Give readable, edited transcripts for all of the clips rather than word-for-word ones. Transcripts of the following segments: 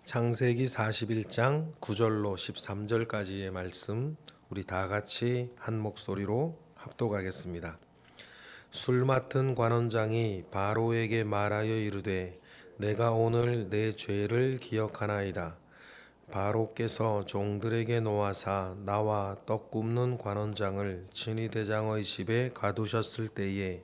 창세기 41장 9절로 13절까지의 말씀 우리 다 같이 한 목소리로 합독하겠습니다. 술 맡은 관원장이 바로에게 말하여 이르되 내가 오늘 내 죄를 기억하나이다. 바로께서 종들에게 노하사 나와 떡 굽는 관원장을 진위대장의 집에 가두셨을 때에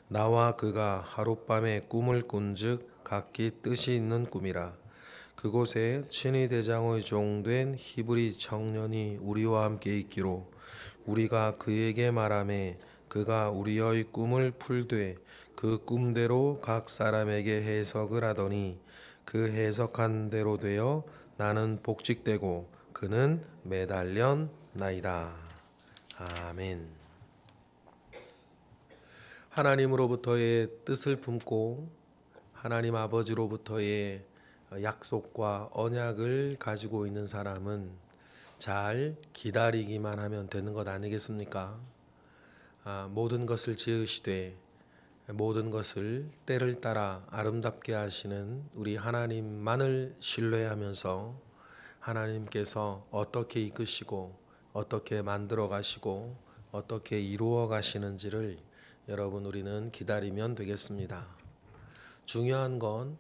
나와 그가 하룻밤에 꿈을 꾼즉 각기 뜻이 있는 꿈이라. 그곳에 친위대장의 종된 히브리 청년이 우리와 함께 있기로 우리가 그에게 말하매 그가 우리의 꿈을 풀되 그 꿈대로 각 사람에게 해석을 하더니 그 해석한 대로 되어 나는 복직되고 그는 매달렸나이다. 아멘. 하나님으로부터의 뜻을 품고 하나님 아버지로부터의 약속과 언약을 가지고 있는 사람은 잘 기다리기만 하면 되는 것 아니겠습니까? 모든 것을 지으시되 모든 것을 때를 따라 아름답게 하시는 우리 하나님만을 신뢰하면서 하나님께서 어떻게 이끄시고 어떻게 만들어 가시고 어떻게 이루어 가시는지를 여러분 우리는 기다리면 되겠습니다. 중요한 건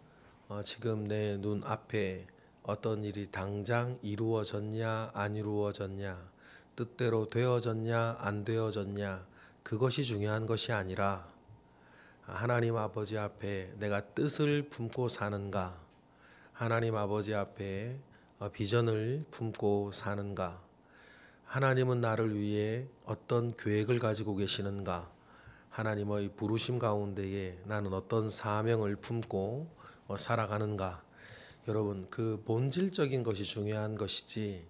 지금 내 눈 앞에 어떤 일이 당장 이루어졌냐 안 이루어졌냐 뜻대로 되어졌냐 안 되어졌냐 그것이 중요한 것이 아니라 하나님 아버지 앞에 내가 뜻을 품고 사는가, 하나님 아버지 앞에 비전을 품고 사는가, 하나님은 나를 위해 어떤 계획을 가지고 계시는가, 하나님의 부르심 가운데에 나는 어떤 사명을 품고 살아가는가. 여러분, 그 본질적인 것이 중요한 것이지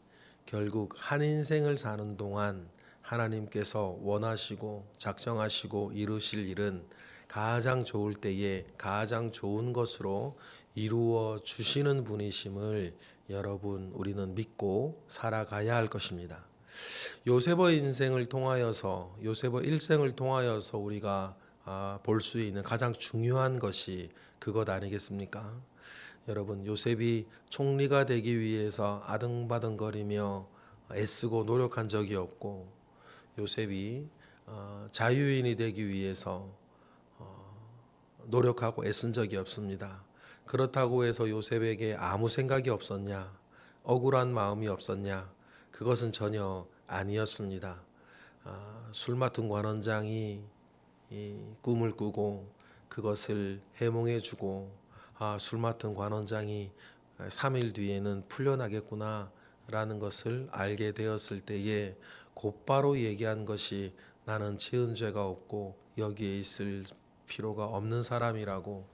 결국 한 인생을 사는 동안 하나님께서 원하시고 작정하시고 이루실 일은 가장 좋을 때에 가장 좋은 것으로 이루어 주시는 분이심을 여러분 우리는 믿고 살아가야 할 것입니다. 요셉의 인생을 통하여서 요셉의 일생을 통하여서 우리가 볼 수 있는 가장 중요한 것이 그것 아니겠습니까? 여러분, 요셉이 총리가 되기 위해서 아등바등거리며 애쓰고 노력한 적이 없고, 요셉이 자유인이 되기 위해서 노력하고 애쓴 적이 없습니다. 그렇다고 해서 요셉에게 아무 생각이 없었냐? 억울한 마음이 없었냐? 그것은 전혀 아니었습니다. 술 맡은 관원장이 이 꿈을 꾸고 그것을 해몽해주고 술 맡은 관원장이 3일 뒤에는 풀려나겠구나 라는 것을 알게 되었을 때에 곧바로 얘기한 것이 나는 지은 죄가 없고 여기에 있을 필요가 없는 사람이라고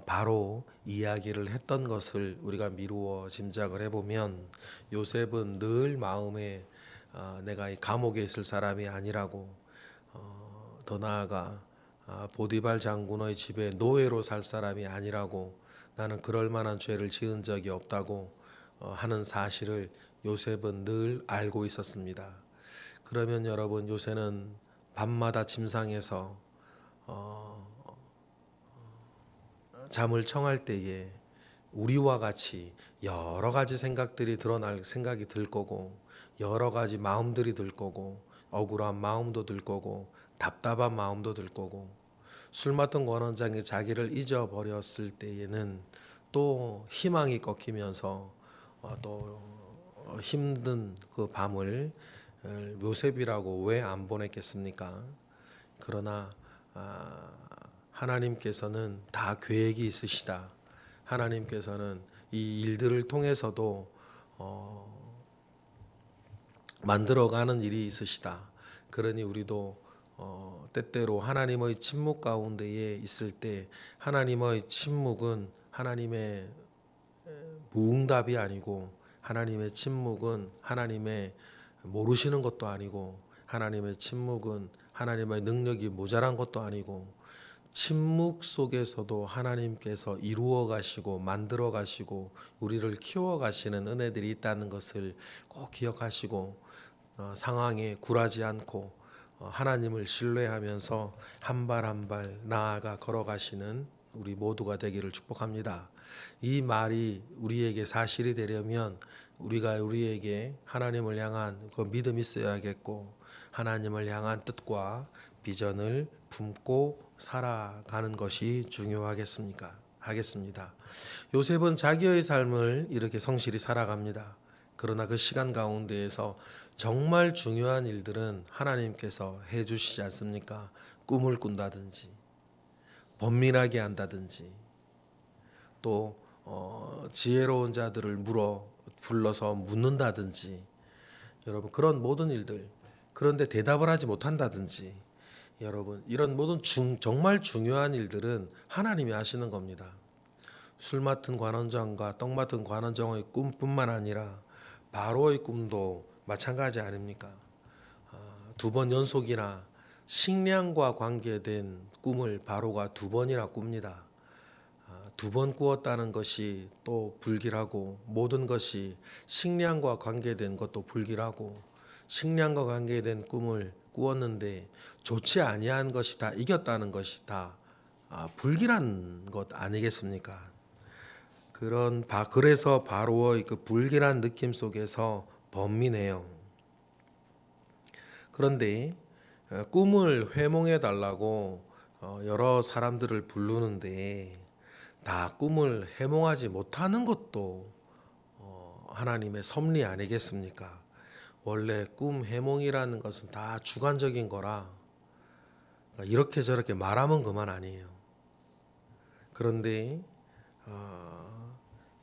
바로 이야기를 했던 것을 우리가 미루어 짐작을 해보면 요셉은 늘 마음에 내가 이 감옥에 있을 사람이 아니라고 더 나아가 보디발 장군의 집에 노예로 살 사람이 아니라고 나는 그럴 만한 죄를 지은 적이 없다고 하는 사실을 요셉은 늘 알고 있었습니다. 그러면 여러분 요셉은 밤마다 침상에서 잠을 청할 때에 우리와 같이 여러 가지 생각들이 드러날 생각이 들 거고 여러 가지 마음들이 들 거고 억울한 마음도 들 거고 답답한 마음도 들 거고 술 맡은 관원장이 자기를 잊어버렸을 때에는 또 희망이 꺾이면서 또 힘든 그 밤을 요셉이라고 왜 안 보냈겠습니까? 그러나 하나님께서는 다 계획이 있으시다. 하나님께서는 이 일들을 통해서도 만들어가는 일이 있으시다. 그러니 우리도 때때로 하나님의 침묵 가운데에 있을 때 하나님의 침묵은 하나님의 무응답이 아니고 하나님의 침묵은 하나님의 모르시는 것도 아니고 하나님의 침묵은 하나님의 능력이 모자란 것도 아니고 침묵 속에서도 하나님께서 이루어 가시고 만들어 가시고 우리를 키워 가시는 은혜들이 있다는 것을 꼭 기억하시고 상황에 굴하지 않고 하나님을 신뢰하면서 한 발 한 발 나아가 걸어가시는 우리 모두가 되기를 축복합니다. 이 말이 우리에게 사실이 되려면 우리에게 하나님을 향한 그 믿음이 있어야겠고 하나님을 향한 뜻과 비전을 품고 살아가는 것이 중요하겠습니까? 하겠습니다. 요셉은 자기의 삶을 이렇게 성실히 살아갑니다. 그러나 그 시간 가운데에서 정말 중요한 일들은 하나님께서 해주시지 않습니까? 꿈을 꾼다든지 번민하게 한다든지 또 지혜로운 자들을 불러서 묻는다든지 여러분 그런 모든 일들 그런데 대답을 하지 못한다든지 여러분 이런 모든 정말 중요한 일들은 하나님이 하시는 겁니다. 술 맡은 관원장과 떡 맡은 관원장의 꿈뿐만 아니라 바로의 꿈도 마찬가지 아닙니까? 두 번 연속이나 식량과 관계된 꿈을 바로가 두 번이나 꿉니다. 두 번 꾸었다는 것이 또 불길하고 모든 것이 식량과 관계된 것도 불길하고 식량과 관계된 꿈을 꾸었는데 좋지 아니한 것이 다 이겼다는 것이 다 불길한 것 아니겠습니까? 그래서 바로의 그 불길한 느낌 속에서 번민해요. 그런데 꿈을 회몽해 달라고 여러 사람들을 부르는데 다 꿈을 해몽하지 못하는 것도 하나님의 섭리 아니겠습니까? 원래 꿈 해몽이라는 것은 다 주관적인 거라 이렇게 저렇게 말하면 그만 아니에요. 그런데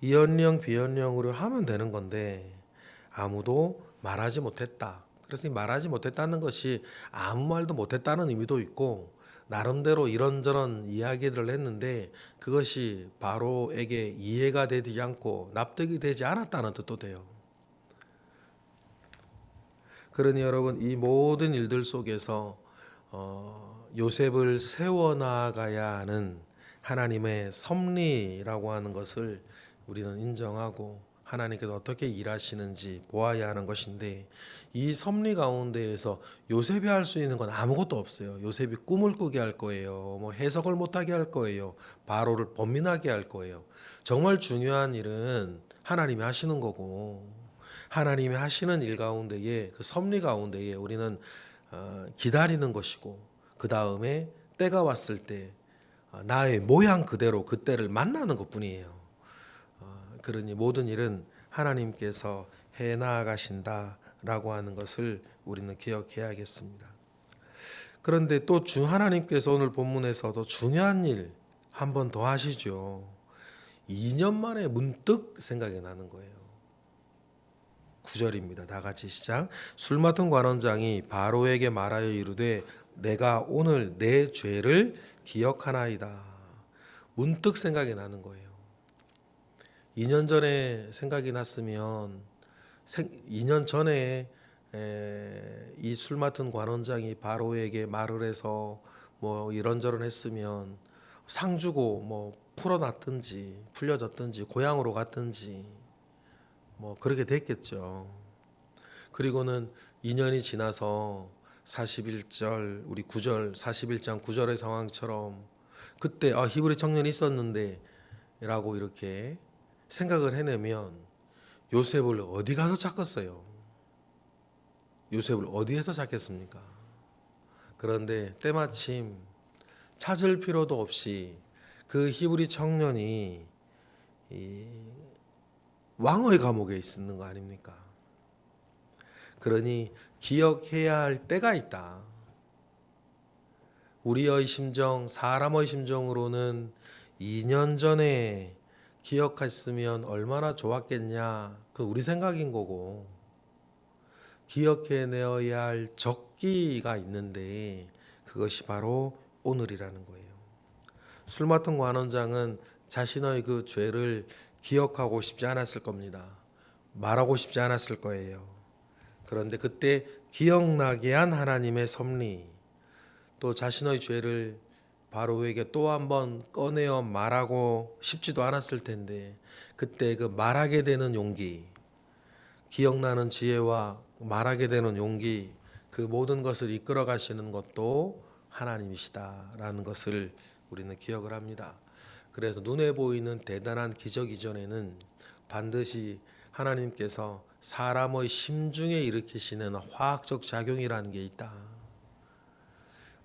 이언령 비언령으로 하면 되는 건데 아무도 말하지 못했다. 그래서 이 말하지 못했다는 것이 아무 말도 못했다는 의미도 있고 나름대로 이런저런 이야기들을 했는데 그것이 바로에게 이해가 되지 않고 납득이 되지 않았다는 뜻도 돼요. 그러니 여러분 이 모든 일들 속에서 요셉을 세워나가야 하는 하나님의 섭리라고 하는 것을 우리는 인정하고 하나님께서 어떻게 일하시는지 보아야 하는 것인데 이 섭리 가운데에서 요셉이 할 수 있는 건 아무것도 없어요. 요셉이 꿈을 꾸게 할 거예요. 뭐 해석을 못하게 할 거예요. 바로를 번민하게 할 거예요. 정말 중요한 일은 하나님이 하시는 거고 하나님이 하시는 일 가운데에 그 섭리 가운데에 우리는 기다리는 것이고 그 다음에 때가 왔을 때 나의 모양 그대로 그때를 만나는 것뿐이에요. 그러니 모든 일은 하나님께서 해 나가신다라고 하는 것을 우리는 기억해야겠습니다. 그런데 또 하나님께서 오늘 본문에서도 중요한 일 한 번 더 하시죠. 2년 만에 문득 생각이 나는 거예요. 9절입니다. 다 같이 시작. 술 맡은 관원장이 바로에게 말하여 이르되 내가 오늘 내 죄를 기억하나이다. 문득 생각이 나는 거예요. 2년 전에 생각이 났으면 2년 전에 이 술 맡은 관원장이 바로에게 말을 해서 뭐 이런저런 했으면 상 주고 뭐 풀어놨든지 풀려졌든지 고향으로 갔든지 뭐 그렇게 됐겠죠. 그리고는 2년이 지나서 41절 우리 9절 41장 9절의 상황처럼 그때 히브리 청년이 있었는데 라고 이렇게 생각을 해내면 요셉을 어디 가서 찾겠어요? 요셉을 어디에서 찾겠습니까? 그런데 때마침 찾을 필요도 없이 그 히브리 청년이 이 왕의 감옥에 있는 거 아닙니까? 그러니 기억해야 할 때가 있다. 우리의 심정, 사람의 심정으로는 2년 전에 기억했으면 얼마나 좋았겠냐. 그 우리 생각인 거고 기억해내어야 할 적기가 있는데 그것이 바로 오늘이라는 거예요. 술 맡은 관원장은 자신의 그 죄를 기억하고 싶지 않았을 겁니다. 말하고 싶지 않았을 거예요. 그런데 그때 기억나게 한 하나님의 섭리, 또 자신의 죄를 바로에게 또 한번 꺼내어 말하고 싶지도 않았을 텐데 그때 그 말하게 되는 용기, 기억나는 지혜와 말하게 되는 용기, 그 모든 것을 이끌어 가시는 것도 하나님이시다라는 것을 우리는 기억을 합니다. 그래서 눈에 보이는 대단한 기적 이전에는 반드시 하나님께서 사람의 심중에 일으키시는 화학적 작용이라는 게 있다.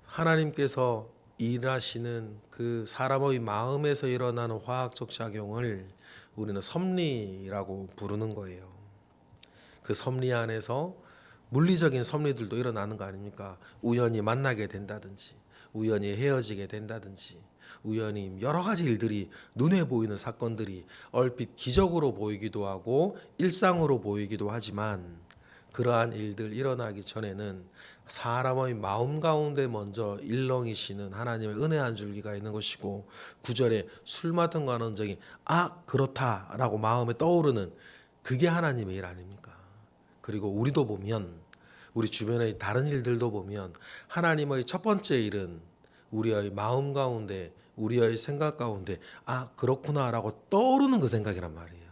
하나님께서 일하시는 그 사람의 마음에서 일어나는 화학적 작용을 우리는 섭리라고 부르는 거예요. 그 섭리 안에서 물리적인 섭리들도 일어나는 거 아닙니까? 우연히 만나게 된다든지, 우연히 헤어지게 된다든지, 우연히 여러 가지 일들이 눈에 보이는 사건들이 얼핏 기적으로 보이기도 하고 일상으로 보이기도 하지만 그러한 일들 일어나기 전에는 사람의 마음 가운데 먼저 일렁이시는 하나님의 은혜 한 줄기가 있는 것이고, 구절에 술 맡은 관원장이 그렇다라고 마음에 떠오르는 그게 하나님의 일 아닙니까? 그리고 우리도 보면, 우리 주변의 다른 일들도 보면 하나님의 첫 번째 일은 우리의 마음 가운데, 우리의 생각 가운데 그렇구나라고 떠오르는 그 생각이란 말이에요.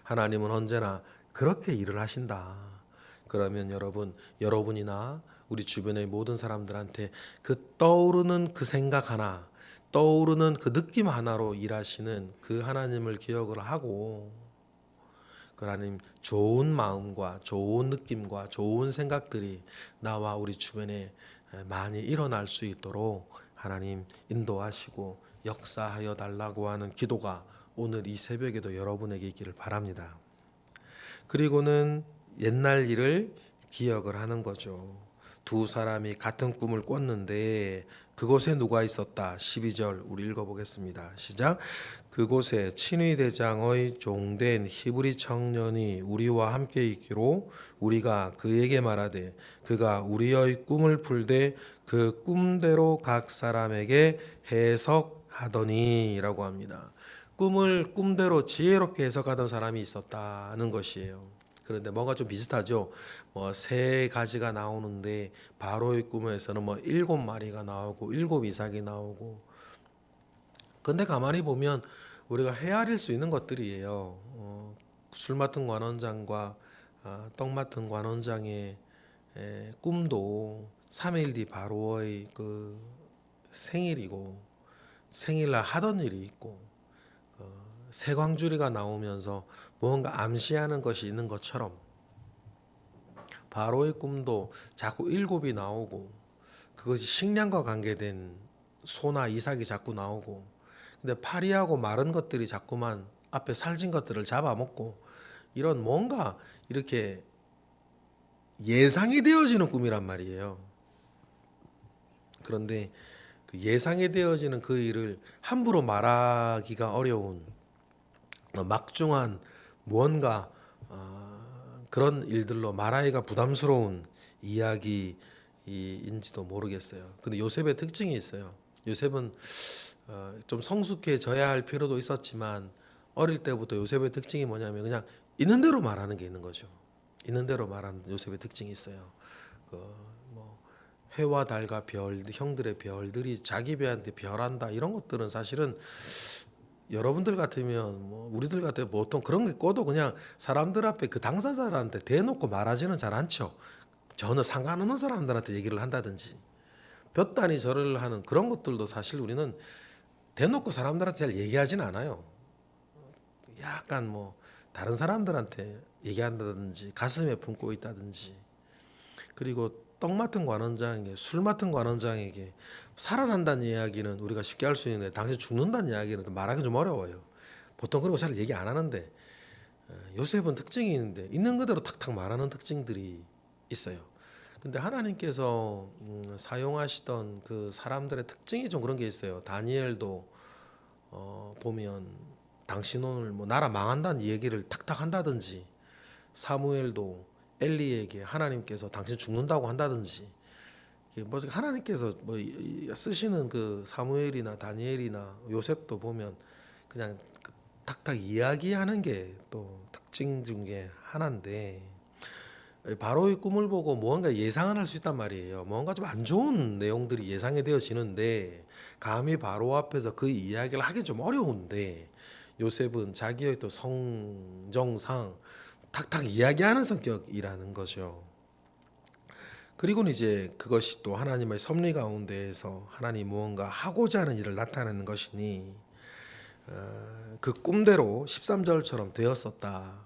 하나님은 언제나 그렇게 일을 하신다. 그러면 여러분이나 우리 주변의 모든 사람들한테 그 떠오르는 그 생각 하나, 떠오르는 그 느낌 하나로 일하시는 그 하나님을 기억을 하고, 그 하나님 좋은 마음과 좋은 느낌과 좋은 생각들이 나와 우리 주변에 많이 일어날 수 있도록 하나님 인도하시고 역사하여 달라고 하는 기도가 오늘 이 새벽에도 여러분에게 있기를 바랍니다. 그리고는 옛날 일을 기억을 하는 거죠. 두 사람이 같은 꿈을 꿨는데 그곳에 누가 있었다. 12절 우리 읽어보겠습니다. 시작. 그곳에 친위 대장의 종된 히브리 청년이 우리와 함께 있기로 우리가 그에게 말하되 그가 우리의 꿈을 풀되 그 꿈대로 각 사람에게 해석하더니라고 합니다. 꿈을 꿈대로 지혜롭게 해석하던 사람이 있었다는 것이에요. 그런데 뭔가 좀 비슷하죠. 세 가지가 나오는데 바로의 꿈에서는 7마리가 나오고 7이삭이 나오고. 근데 가만히 보면 우리가 헤아릴 수 있는 것들이에요. 술 맡은 관원장과 떡 맡은 관원장의 꿈도 3일 뒤 바로의 그 생일이고, 생일날 하던 일이 있고, 세광주리가 나오면서 무언가 암시하는 것이 있는 것처럼 바로의 꿈도 자꾸 7이 나오고, 그것이 식량과 관계된 소나 이삭이 자꾸 나오고, 근데 파리하고 마른 것들이 자꾸만 앞에 살진 것들을 잡아먹고, 이런 뭔가 이렇게 예상이 되어지는 꿈이란 말이에요. 그런데 그 예상이 되어지는 그 일을 함부로 말하기가 어려운 막중한 무언가 그런 일들로 말하기가 부담스러운 이야기인지도 모르겠어요. 근데 요셉의 특징이 있어요. 요셉은 좀 성숙해져야 할 필요도 있었지만 어릴 때부터 요셉의 특징이 뭐냐면 그냥 있는 대로 말하는 게 있는 거죠. 있는 대로 말하는 요셉의 특징이 있어요. 뭐 해와 달과 별, 형들의 별들이 자기 배한테 별한다 이런 것들은 사실은 여러분들 같으면 우리들 같으면 보통 그런 게 꿔도 그냥 사람들 앞에 그 당사자들한테 대놓고 말하지는 잘 않죠. 전혀 상관없는 사람들한테 얘기를 한다든지 볕단이 절을 하는 그런 것들도 사실 우리는 대놓고 사람들한테 잘 얘기하진 않아요. 약간 다른 사람들한테 얘기한다든지 가슴에 품고 있다든지. 그리고 떡 맡은 관원장에게, 술 맡은 관원장에게 살아난다는 이야기는 우리가 쉽게 할 수 있는데 당신 죽는다는 이야기는 말하기 좀 어려워요. 보통 그런 거 잘 얘기 안 하는데 요셉은 특징이 있는데 있는 그대로 탁탁 말하는 특징들이 있어요. 근데 하나님께서 사용하시던 그 사람들의 특징이 좀 그런 게 있어요. 다니엘도 보면 당신 오늘 나라 망한다는 얘기를 탁탁 한다든지, 사무엘도 엘리에게 하나님께서 당신 죽는다고 한다든지, 하나님께서 쓰시는 그 사무엘이나 다니엘이나 요셉도 보면 그냥 탁탁 이야기하는 게 또 특징 중에 하나인데, 바로의 꿈을 보고 무언가 예상을 할 수 있단 말이에요. 뭔가 좀 안 좋은 내용들이 예상이 되어지는데 감히 바로 앞에서 그 이야기를 하기 좀 어려운데, 요셉은 자기의 또 성정상 탁탁 이야기하는 성격이라는 거죠. 그리고는 이제 그것이 또 하나님의 섭리 가운데에서 하나님 무언가 하고자 하는 일을 나타내는 것이니 그 꿈대로 13절처럼 되었었다.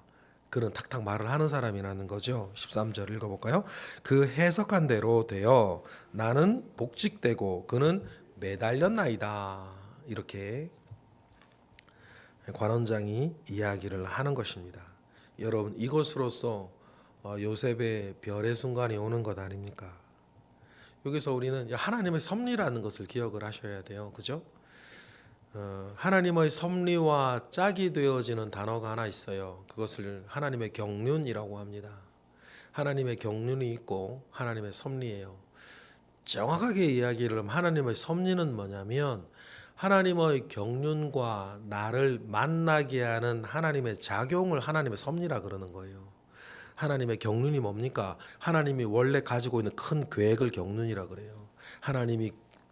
그런 탁탁 말을 하는 사람이라는 거죠. 13절 읽어볼까요? 그 해석한 대로 되어 나는 복직되고 그는 매달렸나이다. 이렇게 관원장이 이야기를 하는 것입니다. 여러분 이것으로써 요셉의 별의 순간이 오는 것 아닙니까? 여기서 우리는 하나님의 섭리라는 것을 기억을 하셔야 돼요. 그죠? 하나님의 섭리와 짝이 되어지는 단어가 하나 있어요. 그것을 하나님의 경륜이라고 합니다. 하나님의 경륜이 있고 하나님의 섭리예요. 정확하게 이야기를 하면 하나님의 섭리는 뭐냐면 하나님의 경륜과 나를 만나게 하는 하나님의 작용을 하나님의 섭리라 그러는 거예요. 하나님의 경륜이 뭡니까? 하나님이 원래 가지고 있는 큰 계획을 경륜이라 그래요. 하나님이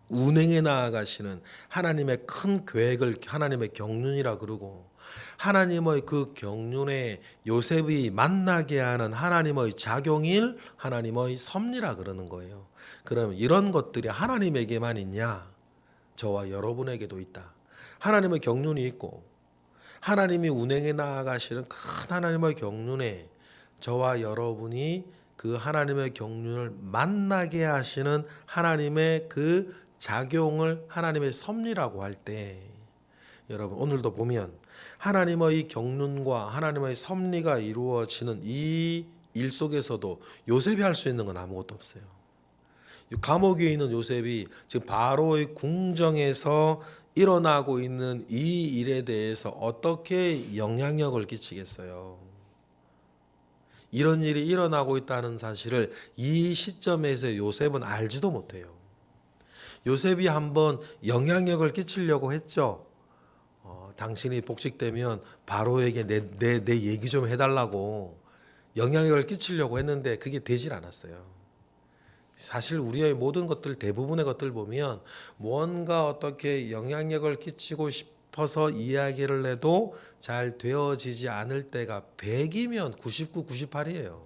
운행해 나아가시는 하나님의 큰 계획을 하나님의 경륜이라 그러고 하나님의 그 경륜에 요셉이 만나게 하는 하나님의 작용일 하나님의 섭리라 그러는 거예요. 그럼 이런 것들이 하나님에게만 있냐? 저와 여러분에게도 있다. 하나님의 경륜이 있고 하나님이 운행해 나아가시는 큰 하나님의 경륜에 저와 여러분이 그 하나님의 경륜을 만나게 하시는 하나님의 그 작용을 하나님의 섭리라고 할 때 여러분 오늘도 보면 하나님의 경륜과 하나님의 섭리가 이루어지는 이 일 속에서도 요셉이 할 수 있는 건 아무것도 없어요. 감옥에 있는 요셉이 지금 바로의 궁정에서 일어나고 있는 이 일에 대해서 어떻게 영향력을 끼치겠어요? 이런 일이 일어나고 있다는 사실을 이 시점에서 요셉은 알지도 못해요. 요셉이 한번 영향력을 끼치려고 했죠. 당신이 복직되면 바로에게 내 얘기 좀 해달라고 영향력을 끼치려고 했는데 그게 되질 않았어요. 사실 우리의 모든 것들 대부분의 것들 보면 뭔가 어떻게 영향력을 끼치고 싶어서 이야기를 해도 잘 되어지지 않을 때가 100이면 99, 98이에요.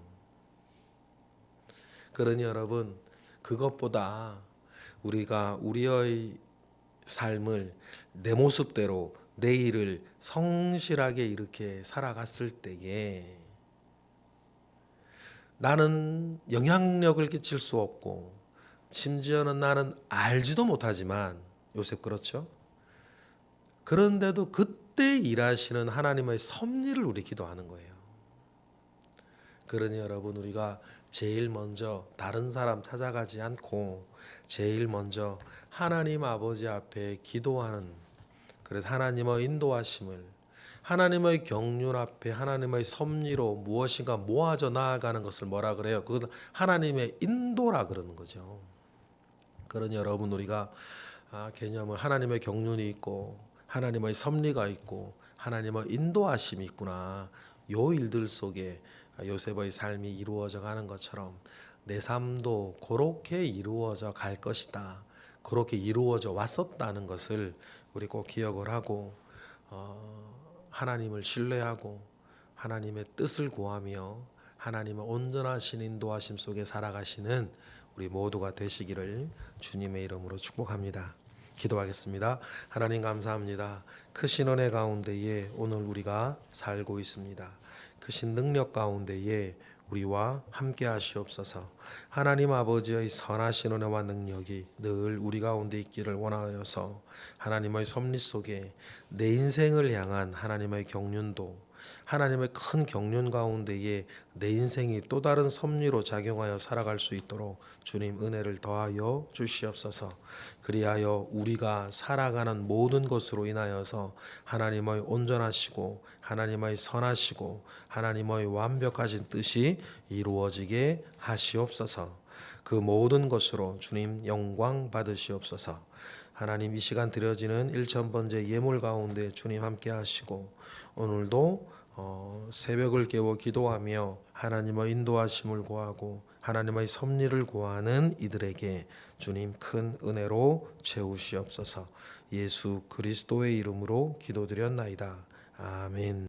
그러니 여러분 그것보다 우리가 우리의 삶을 내 모습대로 내일을 성실하게 이렇게 살아갔을 때에 나는 영향력을 끼칠 수 없고 심지어는 나는 알지도 못하지만 요셉 그렇죠? 그런데도 그때 일하시는 하나님의 섭리를 우리 기도하는 거예요. 그러니 여러분 우리가 제일 먼저 다른 사람 찾아가지 않고 제일 먼저 하나님 아버지 앞에 기도하는 그래서 하나님의 인도하심을 하나님의 경륜 앞에 하나님의 섭리로 무엇인가 모아져 나아가는 것을 뭐라 그래요? 그것은 하나님의 인도라 그러는 거죠. 그러니 여러분 우리가 개념을 하나님의 경륜이 있고 하나님의 섭리가 있고 하나님의 인도하심이 있구나. 요 일들 속에 요셉의 삶이 이루어져 가는 것처럼 내 삶도 그렇게 이루어져 갈 것이다. 그렇게 이루어져 왔었다는 것을 우리 꼭 기억을 하고 하나님을 신뢰하고 하나님의 뜻을 구하며 하나님의 온전하신 인도하심 속에 살아가시는 우리 모두가 되시기를 주님의 이름으로 축복합니다. 기도하겠습니다. 하나님 감사합니다. 크신 은혜 가운데에 오늘 우리가 살고 있습니다. 크신 능력 가운데에 우리와 함께 하시옵소서. 하나님 아버지의 선하신 은혜와 능력이 늘 우리 가운데 있기를 원하여서 하나님의 섭리 속에 내 인생을 향한 하나님의 경륜도 하나님의 큰 경륜 가운데에 내 인생이 또 다른 섭리로 작용하여 살아갈 수 있도록 주님 은혜를 더하여 주시옵소서. 그리하여 우리가 살아가는 모든 것으로 인하여서 하나님의 온전하시고 하나님의 선하시고 하나님의 완벽하신 뜻이 이루어지게 하시옵소서. 그 모든 것으로 주님 영광 받으시옵소서. 하나님 이 시간 드려지는 1000번째 예물 가운데 주님 함께 하시고 오늘도 새벽을 깨워 기도하며 하나님의 인도하심을 구하고 하나님의 섭리를 구하는 이들에게 주님 큰 은혜로 채우시옵소서. 예수 그리스도의 이름으로 기도드렸나이다. 아멘.